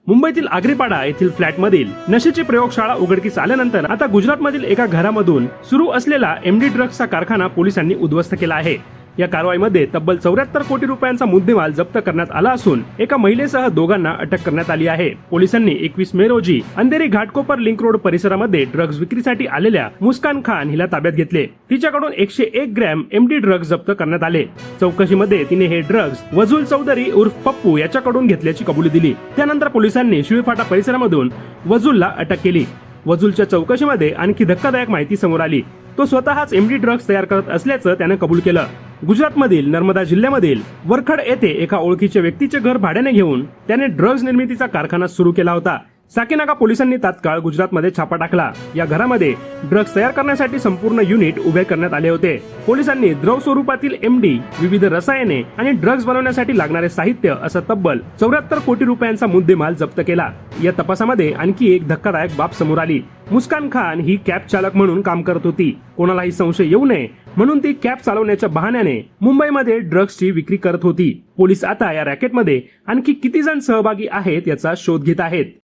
मुंबईतील आग्रेपाडा येथील फ्लॅटमधील नशेची प्रयोगशाळा उघडकीस आल्यानंतर आता गुजरातमधील एका घरामधून सुरू असलेला एमडी ड्रग्जचा कारखाना पोलिसांनी उद्ध्वस्त केला आहे। या कारवाईमध्ये तब्बल 74 कोटी रुपयांचा मुद्देमाल जप्त करण्यात आला असून एका महिलेसह दोघांना अटक करण्यात आली आहे। पोलिसांनी 21 मे रोजी अंधेरी घाटकोपर लिंक रोड परिसरामध्ये ड्रग्ज विक्रीसाठी आलेल्या मुस्कान खान हिला ताब्यात घेतले। तिच्याकडून 101 ग्रॅम एमडी ड्रग्ज जप्त करण्यात आले। चौकशीमध्ये तिने हे ड्रग्ज वजूल चौधरी उर्फ पप्पू याच्याकडून घेतल्याची कबुली दिली। त्यानंतर पोलिसांनी शिळफाटा परिसरामधून वजूलला अटक केली। वजूलच्या चौकशीमध्ये आणखी धक्कादायक माहिती समोर आली। तो स्वतःच एमडी ड्रग्ज तयार करत असल्याचं त्याने कबूल केलं। गुजरातमधील नर्मदा जिल्ह्यामधील वरखड येथे एका ओळखीच्या व्यक्तीचे घर भाड्याने घेऊन त्याने ड्रग्ज निर्मितीचा कारखाना सुरू केला होता। साकीनाका पोलिसांनी तात्काळ गुजरातमध्ये छापा टाकला। या घरामध्ये ड्रग्ज तयार करण्यासाठी संपूर्ण युनिट उभे करण्यात आले होते। पोलिसांनी द्रव स्वरूपातील एमडी, विविध रसायने आणि ड्रग्ज बनवण्यासाठी लागणारे साहित्य असं तब्बल 74 कोटी रुपयांचा मुद्देमाल जप्त केला। या तपासामध्ये आणखी एक धक्कादायक बाब समोर आली। मुस्कान खान ही कॅब चालक म्हणून काम करत होती। कोणालाही संशय येऊ नये म्हणून ती कॅब चालवण्याच्या बहाण्याने मुंबईमध्ये ड्रग्जची विक्री करत होती। पोलीस आता या रॅकेटमध्ये आणखी किती जण सहभागी आहेत याचा शोध घेत आहेत।